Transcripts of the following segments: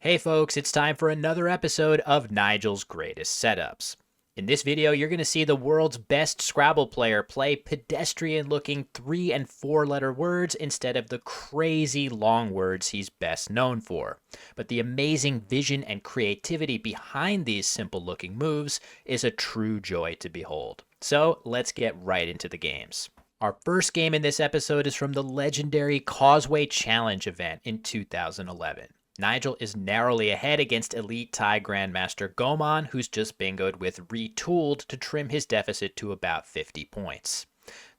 Hey folks, it's time for another episode of Nigel's Greatest Setups. In this video, you're going to see the world's best Scrabble player play pedestrian-looking 3- and 4-letter words instead of the crazy long words he's best known for. But the amazing vision and creativity behind these simple-looking moves is a true joy to behold. So let's get right into the games. Our first game in this episode is from the legendary Causeway Challenge event in 2011. Nigel is narrowly ahead against elite Thai Grandmaster Gomon, who's just bingoed with Retooled to trim his deficit to about 50 points.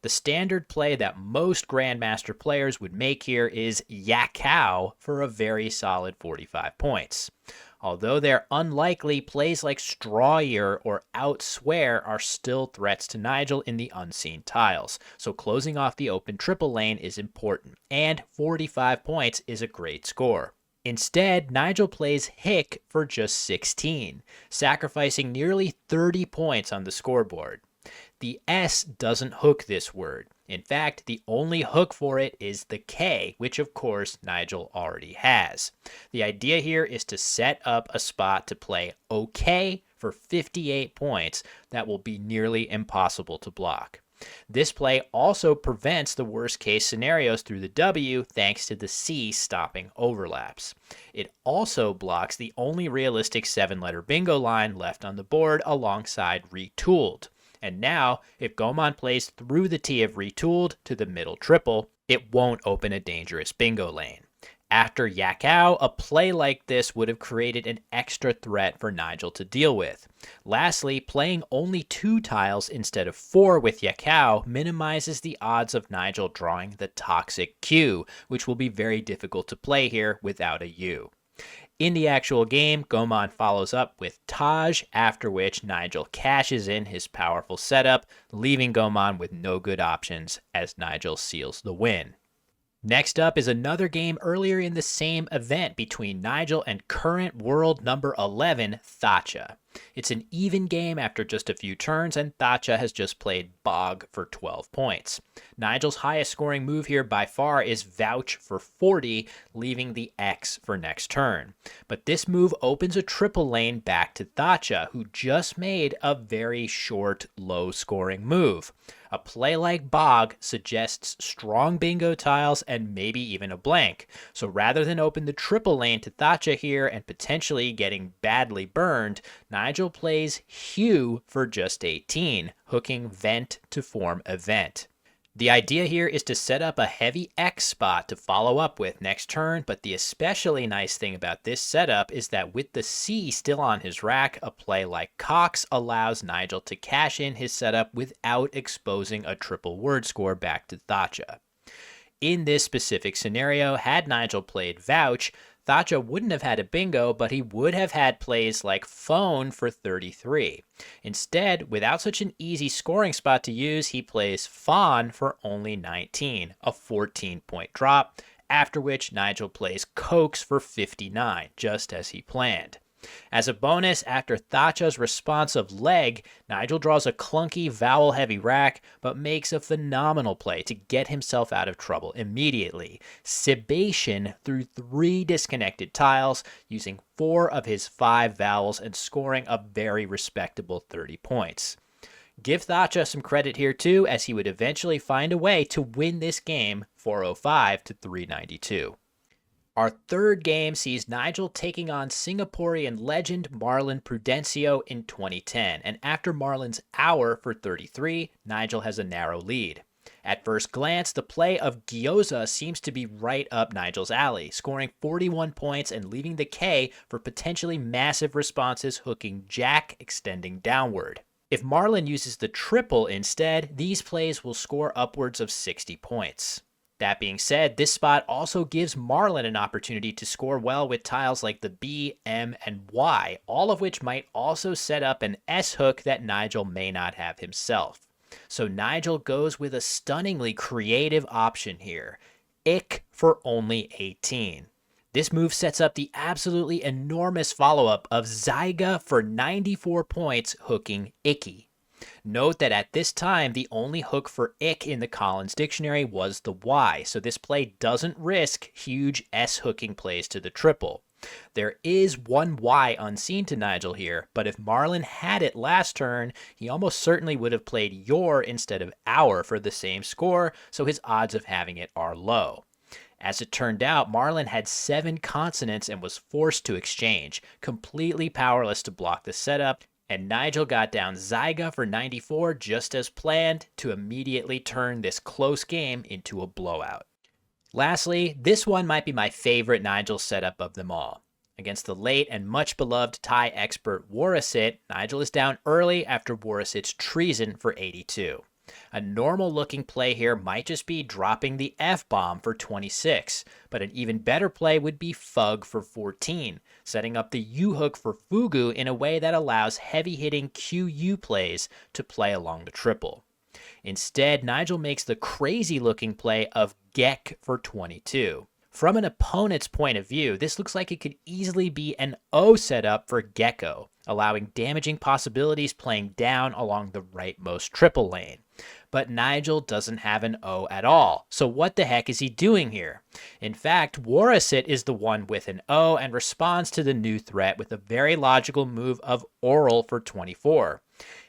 The standard play that most Grandmaster players would make here is Yakao for a very solid 45 points. Although they're unlikely, plays like Straw Year or Outswear are still threats to Nigel in the unseen tiles, so closing off the open triple lane is important, and 45 points is a great score. Instead, Nigel plays Hick for just 16, sacrificing nearly 30 points on the scoreboard. The S doesn't hook this word. In fact, the only hook for it is the K, which of course Nigel already has. The idea here is to set up a spot to play OK for 58 points that will be nearly impossible to block. This play also prevents the worst case scenarios through the W thanks to the C stopping overlaps. It also blocks the only realistic 7-letter bingo line left on the board alongside Retooled. And now, if Gomon plays through the T of Retooled to the middle triple, it won't open a dangerous bingo lane. After Yakao, a play like this would have created an extra threat for Nigel to deal with. Lastly, playing only 2 tiles instead of 4 with Yakao minimizes the odds of Nigel drawing the toxic Q, which will be very difficult to play here without a U. In the actual game, Gomon follows up with Taj, after which Nigel cashes in his powerful setup, leaving Gomon with no good options as Nigel seals the win. Next up is another game earlier in the same event between Nigel and current world number 11, Thatcha. It's an even game after just a few turns, and Thatcha has just played Bog for 12 points. Nigel's highest scoring move here by far is Vouch for 40, leaving the X for next turn. But this move opens a triple lane back to Thatcha, who just made a very short, low-scoring move. A play like Bog suggests strong bingo tiles and maybe even a blank. So rather than open the triple lane to Thatcha here and potentially getting badly burned, Nigel plays Hue for just 18, hooking Vent to form Event. The idea here is to set up a heavy X spot to follow up with next turn, but the especially nice thing about this setup is that with the C still on his rack, a play like Cox allows Nigel to cash in his setup without exposing a triple word score back to Thatcha. In this specific scenario, had Nigel played Vouch, Thatcha wouldn't have had a bingo, but he would have had plays like Phone for 33. Instead, without such an easy scoring spot to use, he plays Fawn for only 19, a 14-point drop, after which Nigel plays Coax for 59, just as he planned. As a bonus, after Thatcha's responsive leg, Nigel draws a clunky vowel-heavy rack, but makes a phenomenal play to get himself out of trouble immediately. Sibation through 3 disconnected tiles, using 4 of his 5 vowels and scoring a very respectable 30 points. Give Thatcha some credit here too, as he would eventually find a way to win this game 405 to 392. Our third game sees Nigel taking on Singaporean legend Marlin Prudencio in 2010, and after Marlin's hour for 33, Nigel has a narrow lead. At first glance, the play of Gyoza seems to be right up Nigel's alley, scoring 41 points and leaving the K for potentially massive responses hooking Jack extending downward. If Marlin uses the triple instead, these plays will score upwards of 60 points. That being said, this spot also gives Marlin an opportunity to score well with tiles like the B, M, and Y, all of which might also set up an S hook that Nigel may not have himself. So Nigel goes with a stunningly creative option here, Ick for only 18. This move sets up the absolutely enormous follow-up of Zyga for 94 points hooking Icky. Note that at this time, the only hook for ick in the Collins dictionary was the Y, so this play doesn't risk huge S hooking plays to the triple. There is one Y unseen to Nigel here, but if Marlin had it last turn, he almost certainly would have played your instead of our for the same score, so his odds of having it are low. As it turned out, Marlin had 7 consonants and was forced to exchange, completely powerless to block the setup, and Nigel got down Zyga for 94 just as planned to immediately turn this close game into a blowout. Lastly, this one might be my favorite Nigel setup of them all. Against the late and much beloved Thai expert Warasit, Nigel is down early after Warasit's treason for 82. A normal looking play here might just be dropping the F-bomb for 26, but an even better play would be Fug for 14, setting up the U-hook for Fugu in a way that allows heavy-hitting QU plays to play along the triple. Instead, Nigel makes the crazy-looking play of Gek for 22. From an opponent's point of view, this looks like it could easily be an O setup for Gecko, allowing damaging possibilities playing down along the rightmost triple lane. But Nigel doesn't have an O at all, so what the heck is he doing here? In fact, Warasit is the one with an O and responds to the new threat with a very logical move of Oral for 24.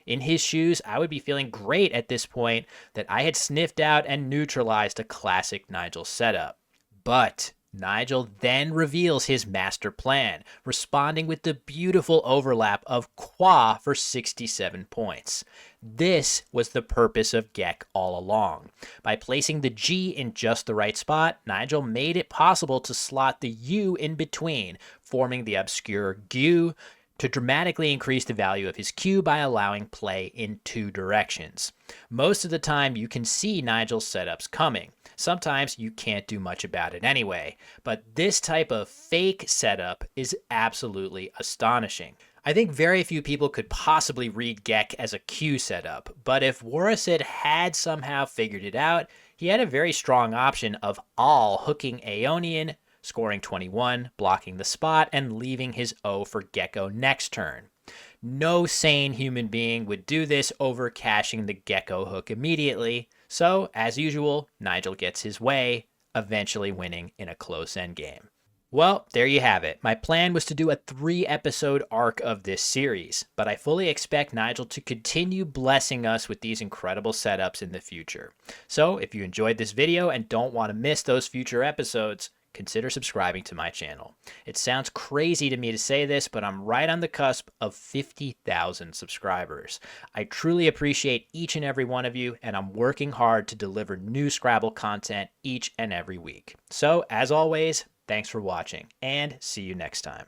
In his shoes, I would be feeling great at this point that I had sniffed out and neutralized a classic Nigel setup. But Nigel then reveals his master plan, responding with the beautiful overlap of Qua for 67 points. This was the purpose of Gek all along. By placing the G in just the right spot, Nigel made it possible to slot the U in between, forming the obscure Gu, to dramatically increase the value of his Q by allowing play in 2 directions. Most of the time, you can see Nigel's setups coming. Sometimes you can't do much about it anyway, but this type of fake setup is absolutely astonishing. I think very few people could possibly read Gek as a Q setup, but if Warasit had somehow figured it out, he had a very strong option of all hooking Aeonian, scoring 21, blocking the spot, and leaving his O for Gecko next turn. No sane human being would do this over cashing the Gecko hook immediately, so, as usual, Nigel gets his way, eventually winning in a close endgame. Well, there you have it. My plan was to do a 3-episode arc of this series, but I fully expect Nigel to continue blessing us with these incredible setups in the future. So, if you enjoyed this video and don't want to miss those future episodes, consider subscribing to my channel. It sounds crazy to me to say this, but I'm right on the cusp of 50,000 subscribers. I truly appreciate each and every one of you, and I'm working hard to deliver new Scrabble content each and every week. So, as always, thanks for watching, and see you next time.